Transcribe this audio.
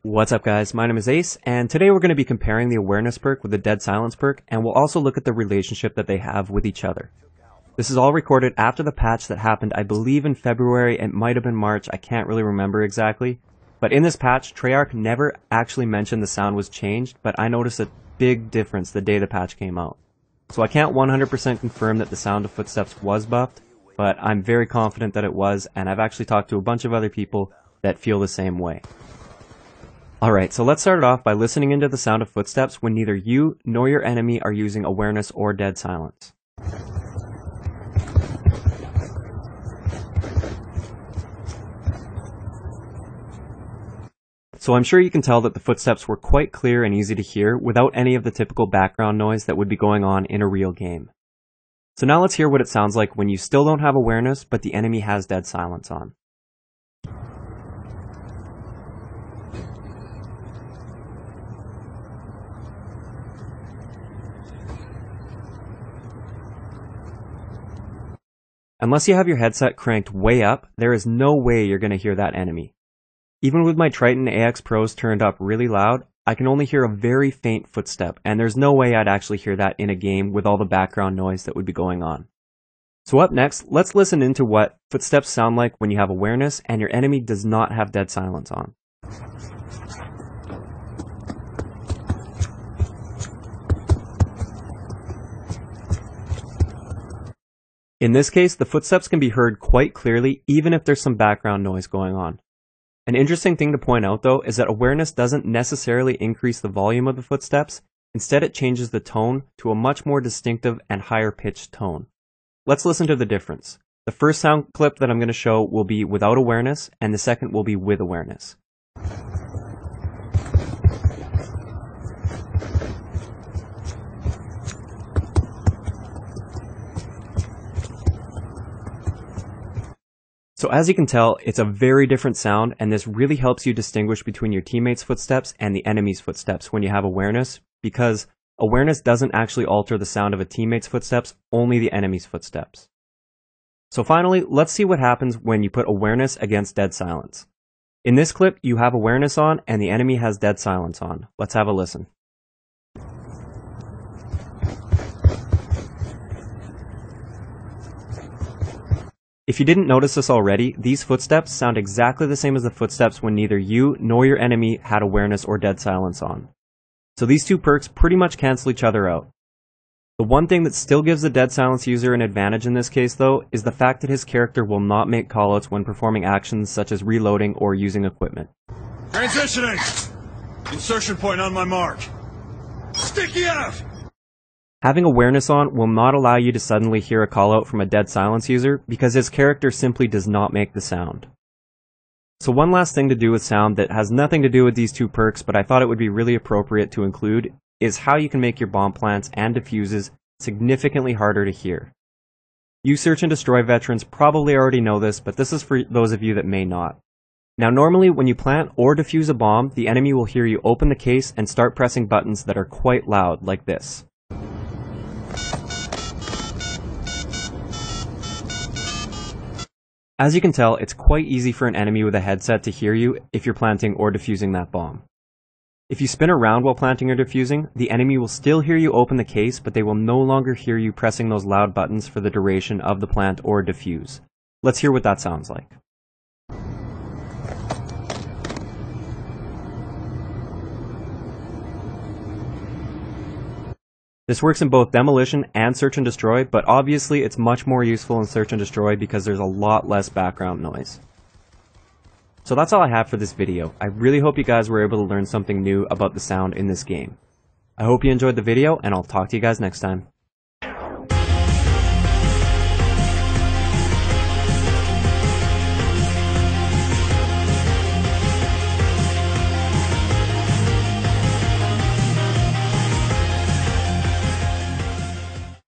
What's up guys, my name is Ace, and today we're going to be comparing the awareness perk with the dead silence perk, and we'll also look at the relationship that they have with each other. This is all recorded after the patch that happened, I believe in February, it might have been March, I can't really remember exactly. But in this patch, Treyarch never actually mentioned the sound was changed, but I noticed a big difference the day the patch came out. So I can't 100% confirm that the sound of footsteps was buffed, but I'm very confident that it was, and I've actually talked to a bunch of other people that feel the same way. Alright, so let's start it off by listening into the sound of footsteps when neither you nor your enemy are using awareness or dead silence. So I'm sure you can tell that the footsteps were quite clear and easy to hear without any of the typical background noise that would be going on in a real game. So now let's hear what it sounds like when you still don't have awareness but the enemy has dead silence on. Unless you have your headset cranked way up, there is no way you're going to hear that enemy. Even with my Triton AX Pros turned up really loud, I can only hear a very faint footstep, and there's no way I'd actually hear that in a game with all the background noise that would be going on. So up next, let's listen into what footsteps sound like when you have awareness and your enemy does not have dead silence on. In this case, the footsteps can be heard quite clearly even if there's some background noise going on. An interesting thing to point out though is that awareness doesn't necessarily increase the volume of the footsteps, instead it changes the tone to a much more distinctive and higher pitched tone. Let's listen to the difference. The first sound clip that I'm going to show will be without awareness and the second will be with awareness. So as you can tell, it's a very different sound, and this really helps you distinguish between your teammates' footsteps and the enemy's footsteps when you have awareness, because awareness doesn't actually alter the sound of a teammate's footsteps, only the enemy's footsteps. So finally, let's see what happens when you put awareness against dead silence. In this clip, you have awareness on, and the enemy has dead silence on. Let's have a listen. If you didn't notice this already, these footsteps sound exactly the same as the footsteps when neither you nor your enemy had awareness or dead silence on. So these two perks pretty much cancel each other out. The one thing that still gives the dead silence user an advantage in this case though, is the fact that his character will not make callouts when performing actions such as reloading or using equipment. Transitioning! Insertion point on my mark. Sticky out! Having awareness on will not allow you to suddenly hear a callout from a dead silence user because his character simply does not make the sound. So one last thing to do with sound that has nothing to do with these two perks, but I thought it would be really appropriate to include, is how you can make your bomb plants and diffuses significantly harder to hear. You search and destroy veterans probably already know this, but this is for those of you that may not. Now normally when you plant or defuse a bomb, the enemy will hear you open the case and start pressing buttons that are quite loud, like this. As you can tell, it's quite easy for an enemy with a headset to hear you if you're planting or defusing that bomb. If you spin around while planting or defusing, the enemy will still hear you open the case, but they will no longer hear you pressing those loud buttons for the duration of the plant or defuse. Let's hear what that sounds like. This works in both demolition and search and destroy, but obviously it's much more useful in search and destroy because there's a lot less background noise. So that's all I have for this video. I really hope you guys were able to learn something new about the sound in this game. I hope you enjoyed the video, and I'll talk to you guys next time.